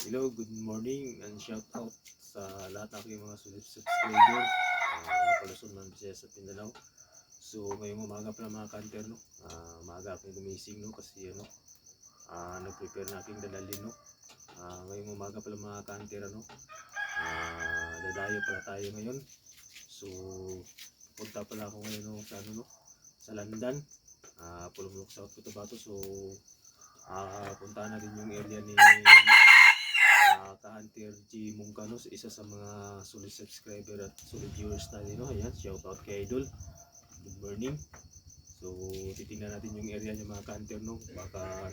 Hello, good morning and shout out sa lahat ng aking mga subscriber Palusong ng Visayas at Mindanao. So ngayong umaga pa mga kanter, no? Maaga akong gumising, no? Kasi nag-prepare na aking dadalhin, no? Ngayong umaga pala mga kanter, no? Dadayo pala tayo ngayon. So punta pala ako ngayon, no? Sa Landan, Pulumulok South Cotabato. So puntahan natin yung area ni Ka-Hunter G. Mungkanos, isa sa mga solid subscriber at solid viewers natin, no? Ayan, shout out kay Idol. Good morning. So titingnan natin yung area niya mga Ka-Hunter, no? Baka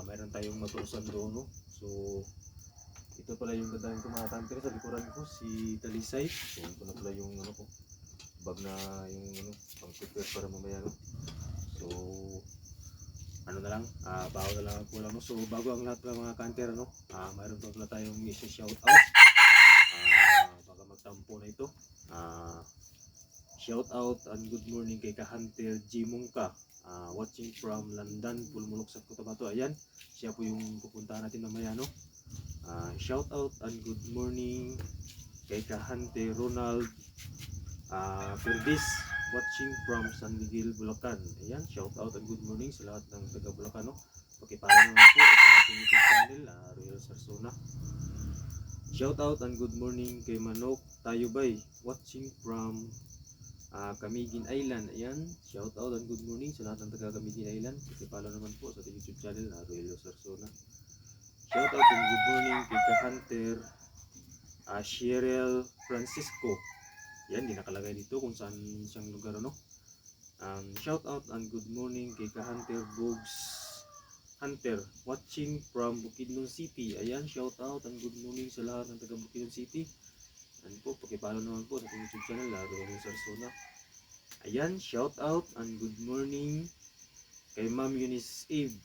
mayroon tayong matulusan doon, no? So ito pala yung dadaan ko mga Ka-Hunter, sa likuran ko si Talisay. So ito na pala yung ko bag na yung pang prepare para mamaya, no? So na lang, bago na lang ako lang, no? So bago ang lahat ng mga Ka-Hunter, no? Mayroon pa pala tayong shout out. Baka magtampo na ito. Shout out and good morning kay Ka-Hunter G. Mungka, watching from Landan, Pulumulok sa Cotabato. Ayan, siya po yung pupuntahan natin mamaya, no? Shout out and good morning kay Ka-Hunter Ronald Perdis, watching from San Miguel, Bulacan. Ayan, shout out and good morning sa lahat ng taga Bulacan, no? Pakipala naman po sa ating YouTube channel, Royal Sarsona. Shout out and good morning kay Manok Tayubay, watching from Camiguin Island. Ayan, shout out and good morning sa lahat ng taga Camiguin Island. Pakipala naman po sa ating YouTube channel, Royal Sarsona. Shout out and good morning kay Ka-Hunter Cheryl Francisco. Yan, di nakalagay dito kung saan siyang lugar, no? Shout out and good morning kay Ka-Hunter Bogs Hunter, watching from Bukidnon City. Ayan, shout out and good morning sa lahat ng taga Bukidnon City. Ayan po, pakipalo naman po sa ating YouTube channel, Royal Sarsona. Ayan, shout out and good morning kay Ma'am Eunice Eve.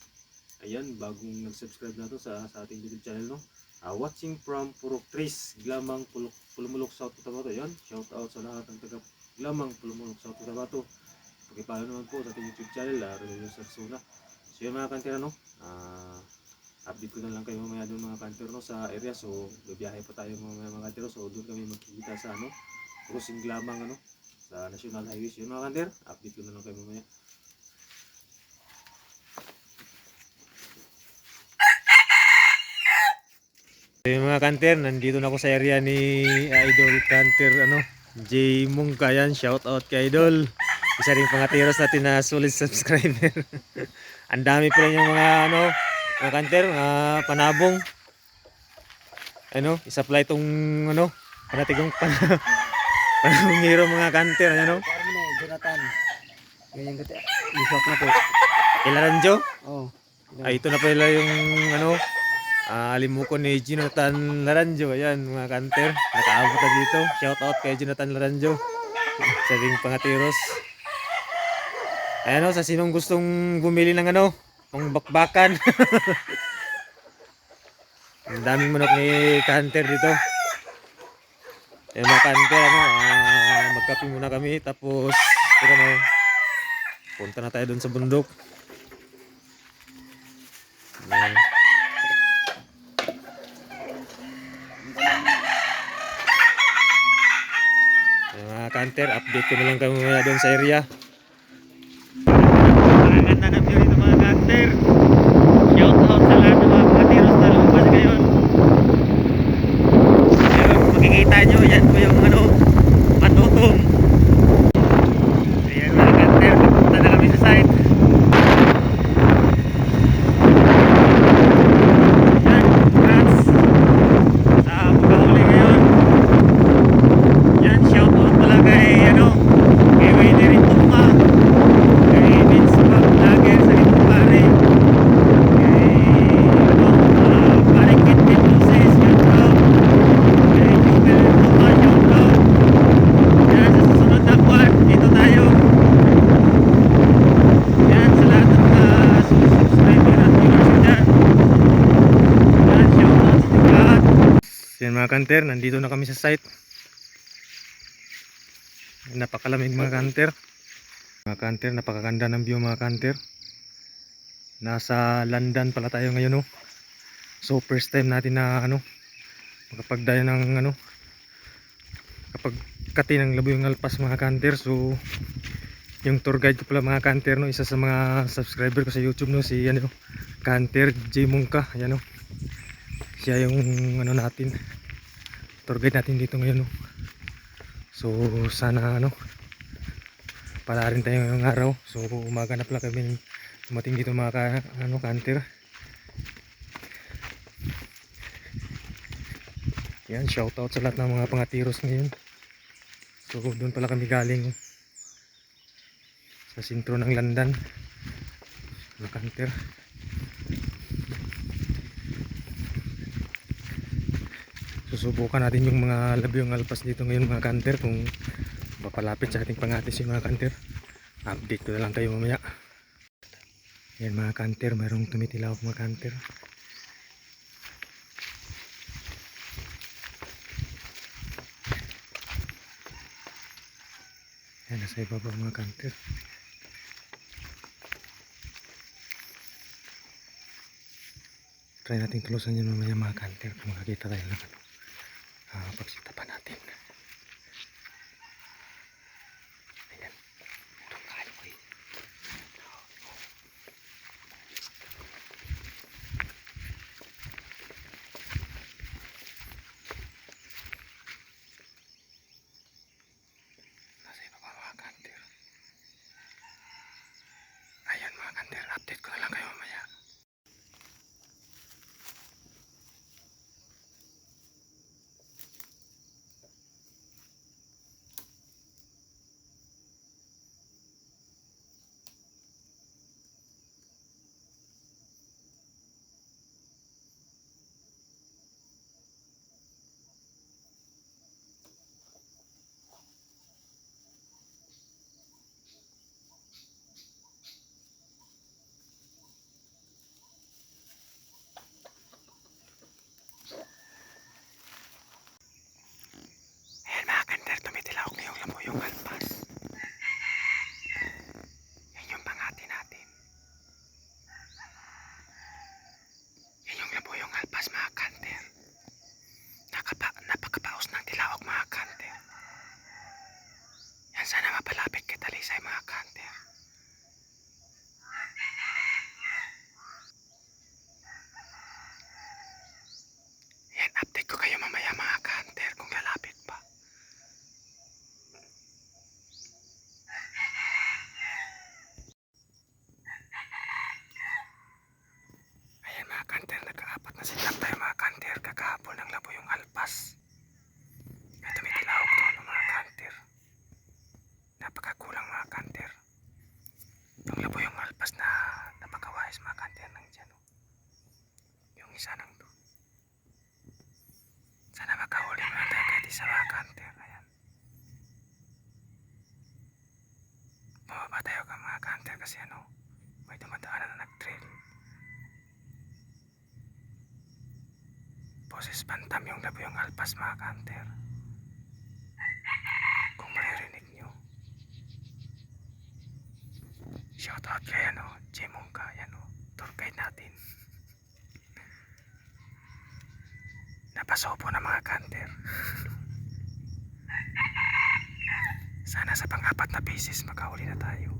Ayan, bagong nag-subscribe na to sa ating YouTube channel, no? Watching from Purok Tris, Glamang, Pulumulok South Cotabato. Ayan, shout out sa lahat ng taga Glamang, Pulumulok South Cotabato. Pakipalo naman po sa ating YouTube channel, Royal Sarsona. So yun mga Ka-Hunter, no? Update ko na lang kayo mamaya doon mga Ka-Hunter, no? Sa area. So bibiyahe pa tayo mamaya mga Ka-Hunter. So doon kami magkikita sa Crossing Glamang, sa National Highway. So yun mga Ka-Hunter, update ko na lang kayo mamaya. Mga Ka-Hunter, nandito na ako sa area ni Idol Ka-Hunter J. Mungka. Yan, shout out kay Idol. Isa rin pangatiros natin na solid subscriber. Ang dami pa rin yung mga mga Ka-Hunter, panabong. I-supply itong panatigong panabong hero mga Ka-Hunter. Jonathan. Ganyan ko tayo. Isok na po. Ilaranjo? Oo. Ito na pala yung alimuko ni Jonathan Laranjo. Ayan mga Ka-Hunter, nakaabot na dito. Shout out kay Jonathan Laranjo, sabing pangatiros. Ayan sa sinong gustong bumili ng pang bakbakan. Ang daming manok ni Ka-Hunter dito. Ayan mga Ka-Hunter, magkape muna kami, tapos punta na tayo dun sa bundok. Ayan. Mga Ka-Hunter, update ko na lang kami mamaya doon sa area. Ang ganda ng view dito mga Ka-Hunter. Shout out sa lahat ng mga katiros na lumabas ngayon. Ayun, makikita nyo, yan po yung patutom. Ayan mga Ka-Hunter, pupunta na kami sa site. Yan, congrats sa pagkahuli ngayon. Yan, shout out pala kay kay Wayne Rituma, kay Vince Vlogger sa Pare, kay Pare Kit Luces, shout out kay Jubel Rituma, shout out. Yan, sa susunod na buwan dito tayo. Yan, sa lahat ng mga subscriber at viewers dyan. Yan, shout out sa lahat. Yan mga Ka-Hunter, nandito na kami sa site. Napakalamig mga Ka-Hunter. Mga Ka-Hunter, napakaganda ng view mga Ka-Hunter. Nasa Landan pala tayo ngayon, So first time natin na ano, makapagdayo ng ano, kapag kati ng Labuyong Alpas mga kanter. So yung tour guide ko pala mga kanter, no, isa sa mga subscriber ko sa YouTube, no, si ano, Kanter J Mungka, ayan, no. Siya yung ano natin, tour guide natin dito ngayon, no. So sana ano, pala rin tayo ngayong araw. So umaga na pala kami dumating dito mga ano, kanter. Yan, shoutout sa lahat ng mga pangatiros ngayon. So doon pala kami galing sa sentro ng Landan, mga kanter. Susubukan natin yung mga Labuyong Alpas dito ngayon mga kanter, kung papalapit sa ating pangatis yung mga kanter. Update ko na lang kayo mamaya. Yan mga kanter, mayroong tumitilaw mga kanter. Yan, nasa ibaba mga kanter. Try natin tulusan yan mamaya mga kanter, kung makakita tayo ng ano, pagsita pa natin. Ayan, meron tayo kayo. Nasa ibaba mga kanter. Ayan mga kanter, update ko na lang kayo mamaya. Ayan mga kanter, tumitilaw na yung Labuyong Alpas. Yan yung pangati natin. Yan yung Labuyong Alpas mga kanter. Napakapaos ng tilawag mga kanter. Yan, sana mapalapit kay Talisay mga kanter. Yan, update ko kayo mamaya mga kanter kung lalapit pa. Ayan mga kanter, nagkaapat na sitlap tayo mga kanter kakahapon ng Labuyong Alpas. Kaya tumitilawag doon mga kanter. Napakakulang mga kanter. Yung Labuyong Alpas na napakawais mga kanter ng dyan. Yung isa nang to. Sana makahuli mo na tayo kahit isa mga kanter. Ayan. Bumaba tayo ka mga kanter kasi ano, may dumadaanan na nag-trail. Boses bantam yung Labuyong Alpas mga kanter. Kung maririnig nyo. Shoutout kay ano, Jemongka, yan o, tour guide natin. Napasopo na mga kanter. Sana sa pang-apat na beses makahuli na tayo.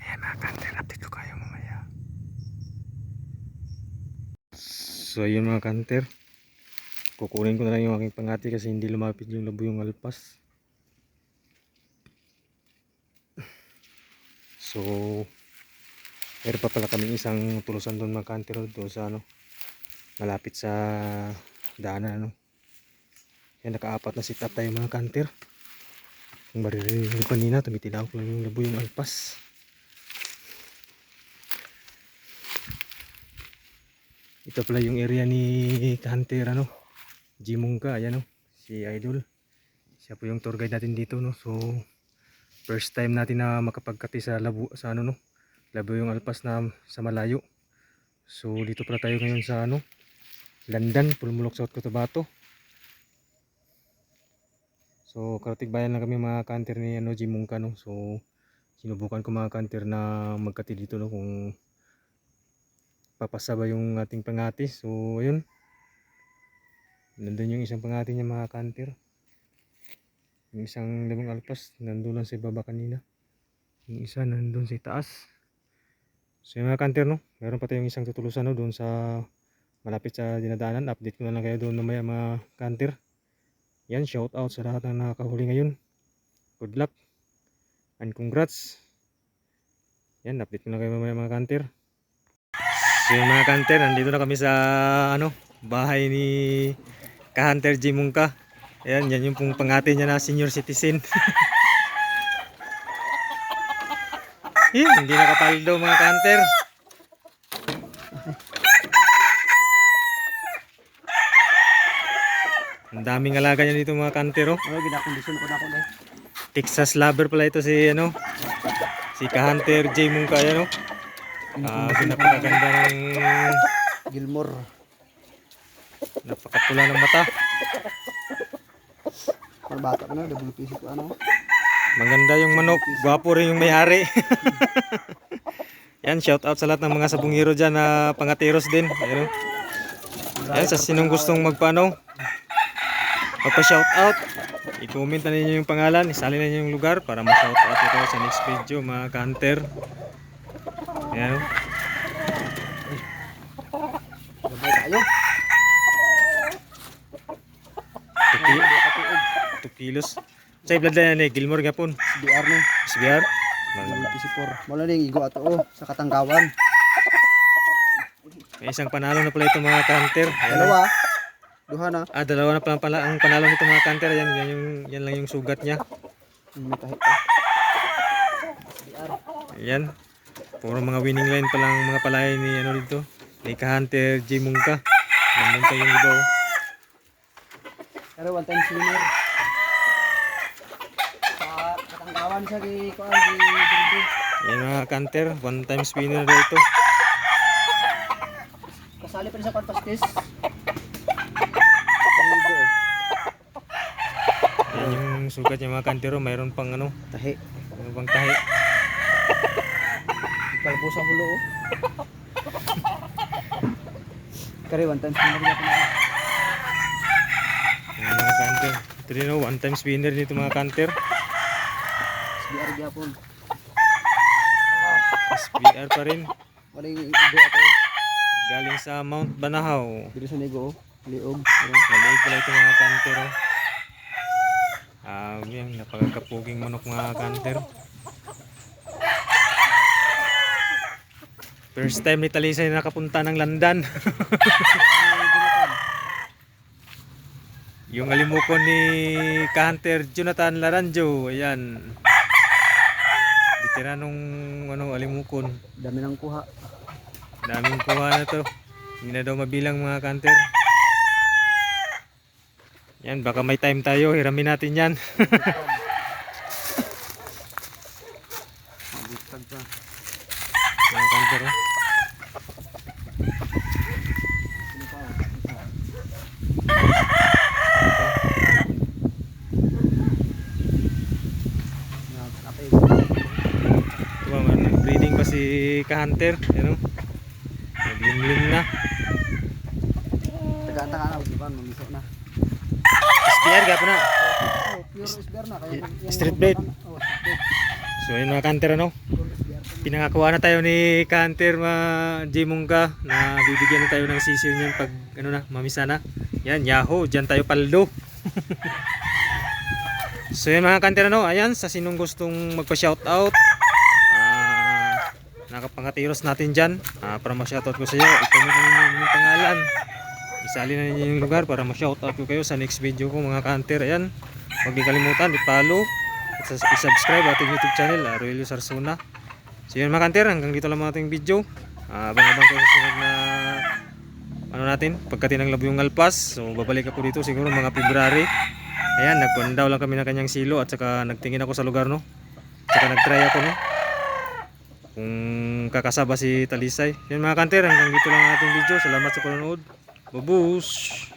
Ayan mga kanter, update ko kayo mamaya. So ayun mga kanter, kukunin ko na lang yung aking pangati kasi hindi lumapit yung Labuyong Alpas. So meron pa pala kaming isang tulusan doon mga kanter, doon sa ano, malapit sa daanan ano. Yan, nakaapat na sit up tayo mga kanter. Kung maririnig nyo kanina, tumitilaw ko lang yung Labuyong Alpas. Ito pala yung area ni Kanter ano, Jimongka, ayan o, si Idol. Siya po yung tour guide natin dito, no. So first time natin na makapagkati sa ano, no, Labuyong Alpas na sa malayo. So dito pala tayo ngayon sa ano, Landan, Pulmulok, South Cotabato. So karatig bayan lang kami mga kanter ni ano, Jimungka, no. So sinubukan ko mga kanter na magkati dito, no, kung papasaba yung ating pangati. So ayun, nandun yung isang pangati niya mga kanter. Yung isang limang alpas nandun lang sa baba kanina. Yung isa nandun sa taas. So yung mga kanter, no, meron pa tayong isang tutulusan, no, doon sa malapit sa dinadaanan. Update ko na lang kayo doon mamaya mga kanter. Yan, shout out sa lahat na nakakahuli ngayon. Good luck and congrats. Yan, update ko na kayo mamaya mga kanter. So yung mga kanter, nandito na kami sa ano, bahay ni Ka-Hunter Jimungka. Ayan, yan yung pong pangati niya na senior citizen. Hindi nakapaldo mga kanter. Ang daming alaga niya dito mga kanter, oh. Ano, ginakondisyon ko na ako na. Texas lover pala ito si ano, si Ka-Hunter Jimungka, yan, oh. Pinapakaganda ng Gilmore. napakapula ng mata. Para bata pa na, WPC ko ano. Maganda yung manok, gwapo rin yung may-ari. Yan, shout out sa lahat ng mga sabungiro dyan na pangateros din. Ayan, oh. Yan, sa sinong gustong magpaano, magpa-shout out, i-comment na ninyo yung pangalan, isali na ninyo yung lugar para ma-shout out ito sa next video mga kanter. Ayan, oh. Gabay tayo. 2 kilos. Sa bloodline na Gilmore gapon. SBR ni. SBR. WPC4. Mula ning igo ato oh, sa Katanggawan. May isang panalo na pala ito mga kanter. Ayan, oh. Dalawa. Duha na. Dalawa na pala ang panalo nito mga kanter. Yan lang yung sugat niya. May kahit pa. SBR. Ayan. Puro mga winning line pa lang mga palay ni ano dito. Ni Ka-Hunter Jimungka. Nandun pa yung iba, oh. Pero one time swimmer. Sa Katanggawan siya di ko di dito. Ayan mga kanter. One time winner daw ito. Kasali pa rin sa Pantastis. Ayan yung sugat niya mga kanter, oh. Mayroon pang ano. Tahi. Mayroon pang tahi. Kalbo sa hulo oh. Kare one time swimmer niya na. Ayan mga kanter. Ito din, oh. One time winner nito mga kanter. SBR gyapon. SBR pa rin. Wala yung igo ato. Galing sa Mount Banahaw. Dito sa nego oh. Liog. Maliig pala ito mga kanter, oh. Yan, napagkapuging manok mga kanter. First time ni Talisay na nakapunta ng Landan. Yung alimukon ni Ka-Hunter Jonathan Laranjo. Ayan. Veteranong ano, alimukon. Dami nang kuha. Daming kuha na to. Hindi na daw mabilang mga kanter. Yan, baka may time tayo. Hiramin natin yan. Mabutag pa. Mga kanter, oh. Sino pa? Nakapay. Ito ba, breeding pa si Ka-Hunter. Yan, oh. Naglimlim na. Taga-taka na. Di ba? Mamiso na. SPR ka po na. Oh, pure SBR na. Kaya yung Street bait. Oh, street bait. So yun mga kanter, ano. Pure SBR. Pinangakuha na tayo ni Ka-Hunter Jimungka na bibigyan na tayo ng sisiw niyan pag ano na, mamisa na. Yan, yahoo, dyan tayo paldo. So yun mga kanter, ano, ayan, sa sinong gustong magpa-shoutout, nakapangatiros natin dyan, para ma-shoutout ko sa iyo, i-comment na ninyo yung pangalan, isali na ninyo yung lugar para ma-shoutout ko kayo sa next video ko mga kanter. Ayan, huwag niyo kalimutan i-follow at i-subscribe ating YouTube channel, Roelio Sarsona. So yun mga kanter, hanggang dito lang mga ating video. Abang-abang ko sa sunod na ano natin, pagkatinang labo yung alpas. So babalik ako dito siguro mga February. Ayan, nagpandaw lang kami ng kanyang silo at saka nagtingin ako sa lugar, no. At saka nagtry ako, no, kung kakasaba si Talisay. Yun mga kanter, hanggang dito lang ang ating video. Salamat sa panonood. Babus!